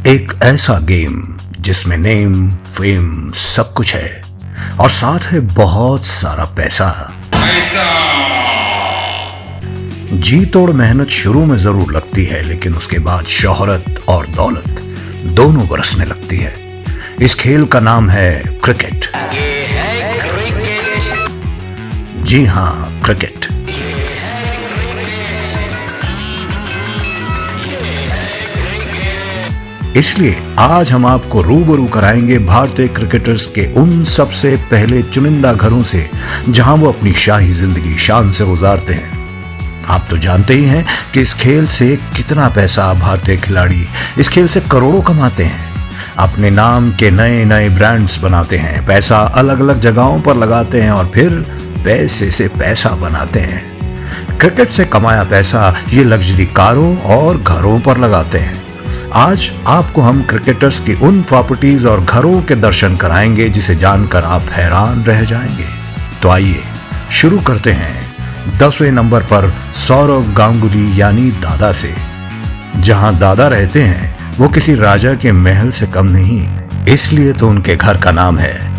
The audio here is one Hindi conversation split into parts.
एक ऐसा गेम जिसमें नेम फेम सब कुछ है और साथ है बहुत सारा पैसा। जी तोड़ मेहनत शुरू में जरूर लगती है, लेकिन उसके बाद शोहरत और दौलत दोनों बरसने लगती है। इस खेल का नाम है क्रिकेट। ये है क्रिकेट। जी हाँ, क्रिकेट। इसलिए आज हम आपको रूबरू कराएंगे भारतीय क्रिकेटर्स के उन सबसे पहले चुनिंदा घरों से जहां वो अपनी शाही जिंदगी शान से गुजारते हैं। आप तो जानते ही हैं कि इस खेल से कितना पैसा भारतीय खिलाड़ी इस खेल से करोड़ों कमाते हैं, अपने नाम के नए नए ब्रांड्स बनाते हैं, पैसा अलग अलग जगहों पर लगाते हैं और फिर पैसे से पैसा बनाते हैं। क्रिकेट से कमाया पैसा ये लग्जरी कारों और घरों पर लगाते हैं। आज आपको हम क्रिकेटर्स की उन प्रॉपर्टीज और घरों के दर्शन कराएंगे जिसे जानकर आप हैरान रह जाएंगे। तो आइए शुरू करते हैं 10वें नंबर पर सौरव गांगुली यानी दादा से। जहां दादा रहते हैं वो किसी राजा के महल से कम नहीं, इसलिए तो उनके घर का नाम है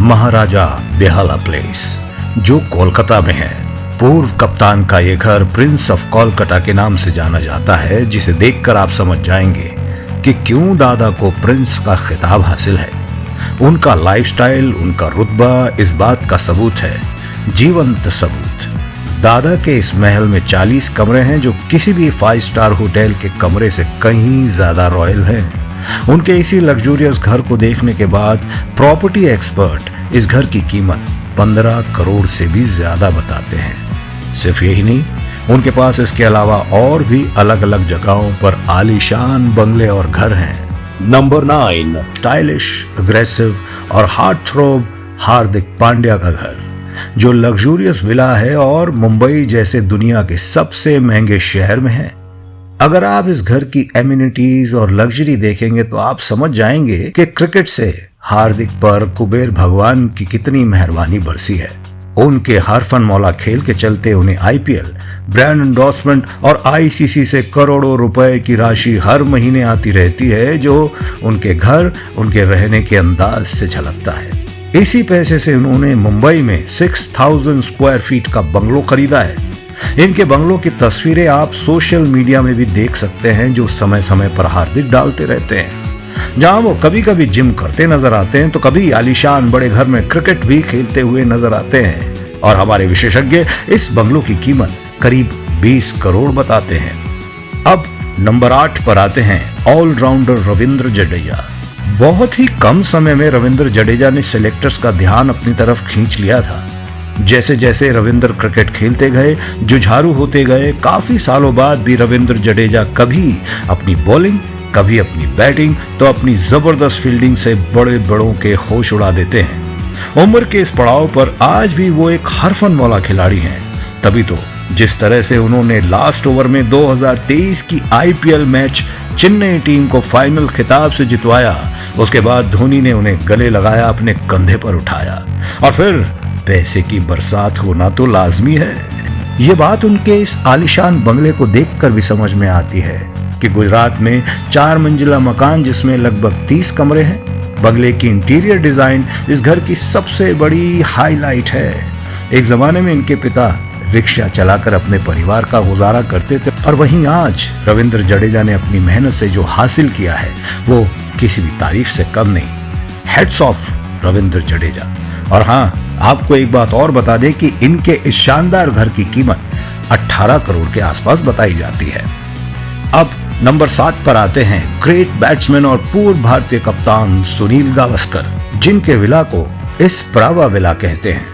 महाराजा बेहाला प्लेस, जो कोलकाता में है। पूर्व कप्तान का ये घर प्रिंस ऑफ कोलकाता के नाम से जाना जाता है, जिसे देखकर आप समझ जाएंगे कि क्यों दादा को प्रिंस का खिताब हासिल है। उनका लाइफस्टाइल, उनका रुतबा इस बात का सबूत है, जीवंत सबूत। दादा के इस महल में 40 कमरे हैं, जो किसी भी 5 स्टार होटल के कमरे से कहीं ज्यादा रॉयल हैं। उनके इसी लग्जूरियस घर को देखने के बाद प्रॉपर्टी एक्सपर्ट इस घर की कीमत 15 करोड़ से भी ज्यादा बताते हैं। सिर्फ यही नहीं, उनके पास इसके अलावा और भी अलग अलग जगहों पर आलीशान बंगले और घर हैं। नंबर 9, स्टाइलिश, अग्रेसिव और हार्ट थ्रोब हार्दिक पांड्या का घर, जो लग्जूरियस विला है और मुंबई जैसे दुनिया के सबसे महंगे शहर में है। अगर आप इस घर की एमिनिटीज और लग्जरी देखेंगे तो आप समझ जाएंगे कि क्रिकेट से हार्दिक पर कुबेर भगवान की कितनी मेहरबानी बरसी है। उनके हर फन मौला खेल के चलते उन्हें आईपीएल, ब्रांड एंडोर्समेंट और आईसीसी से करोड़ों रुपए की राशि हर महीने आती रहती है, जो उनके घर, उनके रहने के अंदाज से झलकता है। इसी पैसे से उन्होंने मुंबई में 6000 स्क्वायर फीट का बंगलो खरीदा है। इनके बंगलों की तस्वीरें आप सोशल मीडिया में भी देख सकते हैं, जो समय समय पर हार्दिक डालते रहते हैं। जहां वो कभी कभी जिम करते नजर आते हैं तो कभी आलीशान बड़े घर में क्रिकेट भी खेलते हुए नजर आते हैं। और हमारे विशेषज्ञ इस बंगलों की कीमत करीब 20 करोड़ बताते हैं। अब नंबर 8 पर आते हैं ऑलराउंडर रविंद्र जडेजा। बहुत ही कम समय में रविंद्र जडेजा ने सिलेक्टर्स का ध्यान अपनी तरफ खींच लिया था। जैसे जैसे रविंद्र क्रिकेट खेलते गए, जुझारू होते गए, काफी सालों बाद भी रविंद्र जडेजा कभी अपनी बॉलिंग, कभी अपनी बैटिंग, तो अपनी जबरदस्त फील्डिंग से बड़े बड़ों के होश उड़ा देते हैं। उम्र के इस पड़ाव पर आज भी वो एक हरफन मौला खिलाड़ी हैं। तभी तो जिस तरह से उन्होंने लास्ट ओवर में 2023 की आईपीएल मैच चेन्नई टीम को फाइनल खिताब से जितवाया, उसके बाद धोनी ने उन्हें गले लगाया, अपने कंधे पर उठाया और फिर पैसे की बरसात होना तो लाजमी है। ये बात उनके इस आलीशान बंगले को देखकर भी समझ में आती है कि गुजरात में 4 मंजिला मकान जिसमें लगभग 30 कमरे हैं। बंगले की इंटीरियर डिजाइन इस घर की सबसे बड़ी हाईलाइट है। एक जमाने में इनके पिता रिक्शा चलाकर अपने परिवार का गुजारा करते थे, और वहीं आज रविंद्र जडेजा ने अपनी मेहनत से जो हासिल किया है वो किसी भी तारीफ से कम नहीं। Heads of Ravindra Jadeja. और हाँ, आपको एक बात और बता दें कि इनके इस शानदार घर की कीमत 18 करोड़ के आसपास बताई जाती है। अब नंबर 7 पर आते हैं ग्रेट बैट्समैन और पूर्व भारतीय कप्तान सुनील गावस्कर, जिनके विला को इस प्रावा विला कहते हैं।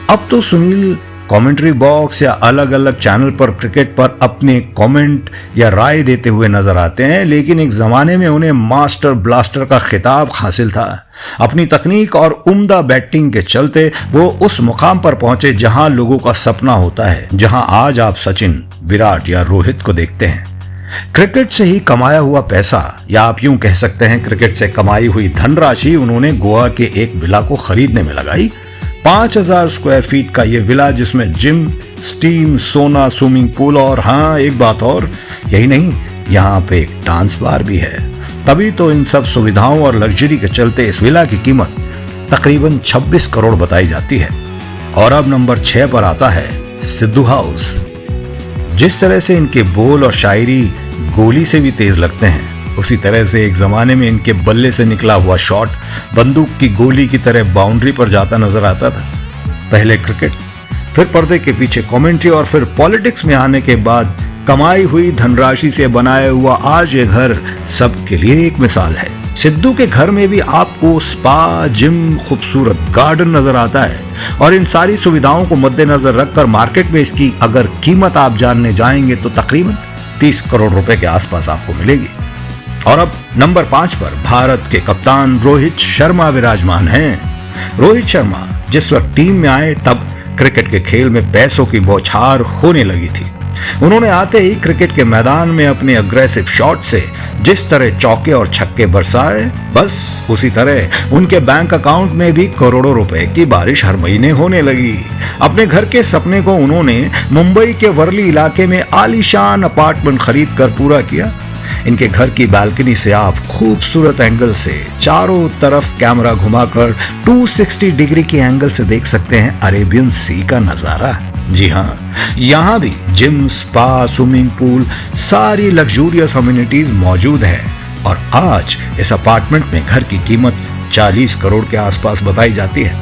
अब तो सुनील कमेंट्री बॉक्स या अलग अलग चैनल पर क्रिकेट पर अपने कमेंट या राय देते हुए नजर आते हैं, लेकिन एक जमाने में उन्हें मास्टर ब्लास्टर का खिताब हासिल था। अपनी तकनीक और उम्दा बैटिंग के चलते वो उस मुकाम पर पहुंचे जहां लोगों का सपना होता है, जहां आज आप सचिन, विराट या रोहित को देखते हैं। क्रिकेट से ही कमाया हुआ पैसा, या आप यूं कह सकते हैं क्रिकेट से कमाई हुई धनराशि, उन्होंने गोवा के एक विला को खरीदने में लगाई। 5000 स्क्वायर फीट का यह विला, जिसमें जिम, स्टीम, सोना, स्विमिंग पूल और हाँ एक बात और, यही नहीं, यहाँ पे एक डांस बार भी है। तभी तो इन सब सुविधाओं और लग्जरी के चलते इस विला की कीमत तकरीबन 26 करोड़ बताई जाती है। और अब नंबर 6 पर आता है सिद्धू हाउस। जिस तरह से इनके बोल और शायरी गोली से भी तेज लगते हैं, उसी तरह से एक जमाने में इनके बल्ले से निकला हुआ शॉट बंदूक की गोली की तरह बाउंड्री पर जाता नजर आता था। पहले क्रिकेट, फिर पर्दे के पीछे कमेंट्री और फिर पॉलिटिक्स में आने के बाद कमाई हुई धनराशि से बनाया हुआ आज ये घर सबके लिए एक मिसाल है। सिद्धू के घर में भी आपको स्पा, जिम, खूबसूरत गार्डन नजर आता है और इन सारी सुविधाओं को मद्देनजर रखकर मार्केट में इसकी अगर कीमत आप जानने जाएंगे तो तकरीबन 30 करोड़ रुपए के आसपास आपको मिलेगी। और अब नंबर 5 पर भारत के कप्तान रोहित शर्मा विराजमान हैं। रोहित शर्मा जिस वक्त टीम में आए तब क्रिकेट के खेल में पैसों की बौछार होने लगी थी। उन्होंने आते ही क्रिकेट के मैदान में अपने अग्रेसिव शॉट से जिस तरह चौके और छक्के बरसाए, बस उसी तरह उनके बैंक अकाउंट में भी करोड़ों रुपए की बारिश हर महीने होने लगी। अपने घर के सपने को उन्होंने मुंबई के वर्ली इलाके में आलीशान अपार्टमेंट खरीद कर पूरा किया। इनके घर की बालकनी से आप खूबसूरत एंगल से चारों तरफ कैमरा घुमाकर 260 डिग्री के एंगल से देख सकते हैं अरेबियन सी का नजारा। जी हाँ, यहाँ भी जिम, स्पा, स्विमिंग पूल, सारी लग्जूरियस अम्यूनिटीज मौजूद हैं। और आज इस अपार्टमेंट में घर की कीमत 40 करोड़ के आसपास बताई जाती है।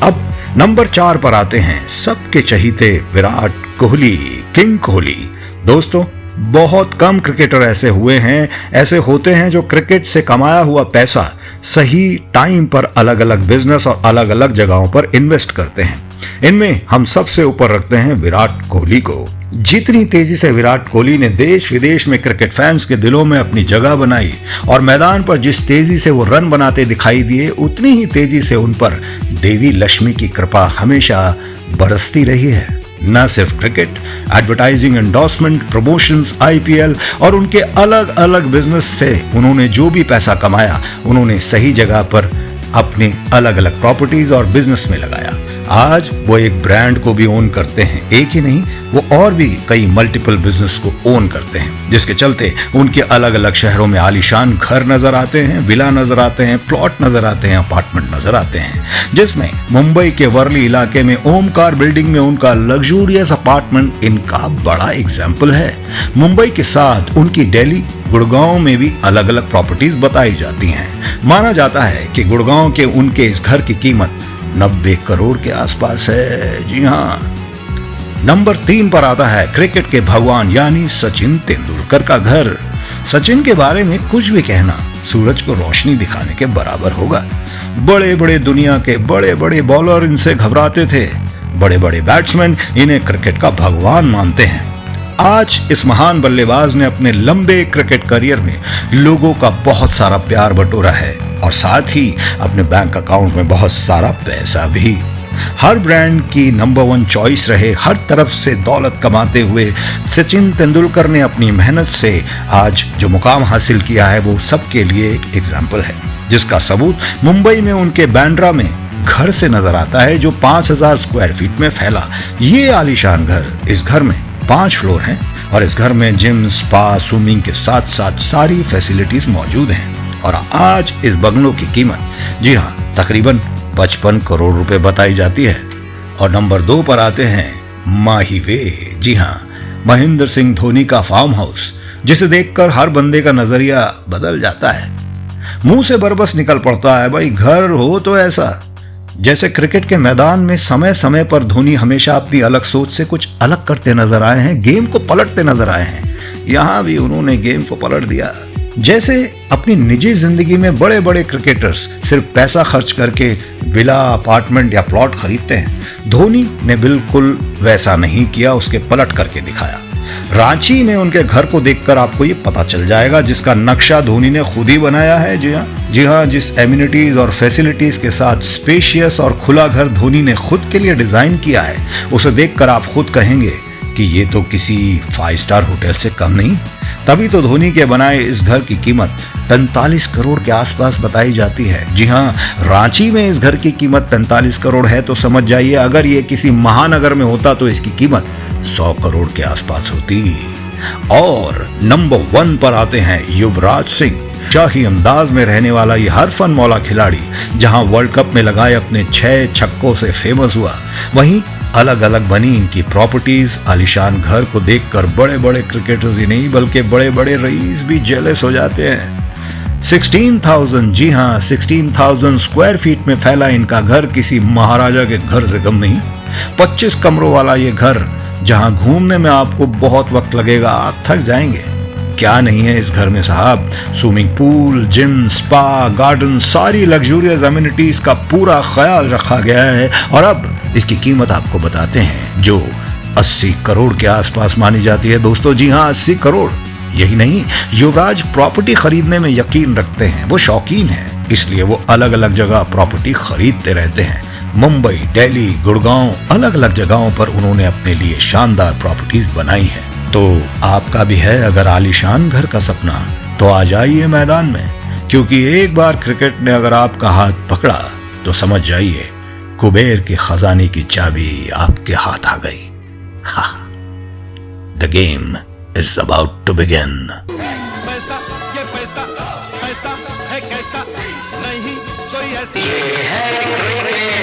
अब नंबर 4 पर आते हैं सबके चहीते विराट कोहली, किंग कोहली। दोस्तों, बहुत कम क्रिकेटर ऐसे होते हैं जो क्रिकेट से कमाया हुआ पैसा सही टाइम पर अलग अलग बिजनेस और अलग अलग जगहों पर इन्वेस्ट करते हैं। इनमें हम सबसे ऊपर रखते हैं विराट कोहली को। जितनी तेजी से विराट कोहली ने देश विदेश में क्रिकेट फैंस के दिलों में अपनी जगह बनाई और मैदान पर जिस तेजी से वो रन बनाते दिखाई दिए, उतनी ही तेजी से उन पर देवी लक्ष्मी की कृपा हमेशा बरसती रही है। न सिर्फ cricket, advertising, endorsement, promotions, IPL और उनके अलग अलग बिजनेस से उन्होंने जो भी पैसा कमाया, उन्होंने सही जगह पर अपने अलग अलग प्रॉपर्टीज और बिजनेस में लगाया। आज वो एक ब्रांड को भी ओन करते हैं, एक ही नहीं, वो और भी कई मल्टीपल बिजनेस को ओन करते हैं, जिसके चलते उनके अलग अलग शहरों में आलीशान घर नजर आते हैं, विला नजर आते हैं, प्लॉट नजर आते हैं, अपार्टमेंट नजर आते हैं। जिसमें मुंबई के वर्ली इलाके में ओमकार बिल्डिंग में उनका लग्जूरियस अपार्टमेंट इनका बड़ा एग्जाम्पल है। मुंबई के साथ उनकी दिल्ली, गुड़गांव में भी अलग अलग प्रॉपर्टीज बताई जाती हैं। माना जाता है कि गुड़गांव के उनके इस घर की कीमत 90 करोड़ के आसपास है। जी हाँ। नंबर 3 पर आता है क्रिकेट के भगवान यानी सचिन तेंदुलकर का घर। सचिन के बारे में कुछ भी कहना सूरज को रोशनी दिखाने के बराबर होगा। बड़े बड़े दुनिया के बड़े बड़े बॉलर इनसे घबराते थे। बड़े बड़े बैट्समैन इन्हें क्रिकेट का भगवान मानते हैं। आज इस महान बल्लेबाज ने अपने लंबे क्रिकेट करियर में लोगों का बहुत सारा प्यार बटोरा है और साथ ही अपने बैंक अकाउंट में बहुत सारा पैसा भी। हर ब्रांड की नंबर 1 चॉइस रहे, हर तरफ से दौलत कमाते हुए सचिन तेंदुलकर ने अपनी मेहनत से आज जो मुकाम हासिल किया है वो सबके लिए एक एग्जाम्पल है, जिसका सबूत मुंबई में उनके बांद्रा में घर से नजर आता है, जो 5000 स्क्वायर फीट में फैला ये आलीशान घर। इस घर में 5 फ्लोर हैं और इस घर में जिम, स्पा, स्विमिंग के साथ साथ सारी फैसिलिटीज मौजूद हैं। और आज इस बंगलों की कीमत, जी हाँ, तकरीबन 55 करोड़ रुपए बताई जाती है। और नंबर 2 पर आते हैं माही वे। जी हाँ, महेंद्र सिंह धोनी का फार्म हाउस, जिसे देखकर हर बंदे का नजरिया बदल जाता है। मुंह से बरबस निकल पड़ता है, भाई घर हो तो ऐसा। जैसे क्रिकेट के मैदान में समय समय पर धोनी हमेशा अपनी अलग सोच से कुछ अलग करते नजर आए हैं, गेम को पलटते नजर आए हैं। यहां भी उन्होंने गेम को पलट दिया। जैसे अपनी निजी जिंदगी में बड़े बड़े क्रिकेटर्स सिर्फ पैसा खर्च करके विला, अपार्टमेंट या प्लॉट खरीदते हैं, धोनी ने बिल्कुल वैसा नहीं किया, उसके पलट करके दिखाया। रांची में उनके घर को देखकर आपको ये पता चल जाएगा, जिसका नक्शा धोनी ने खुद ही बनाया है। जी हाँ, जिस एम्यूनिटीज और फैसिलिटीज के साथ स्पेशियस और खुला घर धोनी ने खुद के लिए डिजाइन किया है, उसे देखकर आप खुद कहेंगे कि ये तो किसी 5 स्टार होटल से कम नहीं। तभी तो धोनी के बनाए इस घर की कीमत 45 करोड़ के आसपास बताई जाती है। जी हाँ, रांची में इस घर की कीमत 45 करोड़ है तो समझ जाइए अगर ये किसी महानगर में होता तो इसकी कीमत 100 करोड़ के आसपास होती। और नंबर 1 पर आते हैं युवराज सिंह। शाही अंदाज में रहने वाला ये हरफन मौला खिलाड़ी जहां वर्ल्ड कप में लगाए अपने 6 छक्कों से फेमस हुआ, वहीं अलग अलग बनी इनकी प्रॉपर्टीज। आलीशान घर को देखकर बड़े बड़े क्रिकेटर्स ही नहीं बल्कि बड़े बड़े रईस भी जेलस हो जाते हैं। 16,000, जी हाँ 16,000 स्क्वायर फीट में फैला इनका घर किसी महाराजा के घर से कम नहीं। 25 कमरों वाला ये घर जहां घूमने में आपको बहुत वक्त लगेगा, आप थक जाएंगे। क्या नहीं है इस घर में साहब, swimming pool, gym, spa, garden, सारी लग्जूरियस अम्यूनिटीज का पूरा ख्याल रखा गया है। और अब इसकी कीमत आपको बताते हैं, जो 80 करोड़ के आसपास मानी जाती है दोस्तों। जी हाँ 80 करोड़। यही नहीं, युवराज प्रॉपर्टी खरीदने में यकीन रखते हैं, वो शौकीन हैं, इसलिए वो अलग अलग जगह प्रॉपर्टी खरीदते रहते हैं। मुंबई, दिल्ली, गुड़गांव, अलग अलग जगहों पर उन्होंने अपने लिए शानदार प्रॉपर्टीज बनाई है। तो आपका भी है अगर आलीशान घर का सपना, तो आ जाइए मैदान में, क्योंकि एक बार क्रिकेट ने अगर आपका हाथ पकड़ा तो समझ जाइए कुबेर के खजाने की चाबी आपके हाथ आ गई। The game is about to begin. पैसा ये पैसा पैसा है कैसा, नहीं कोई ऐसी ये है क्रिकेट।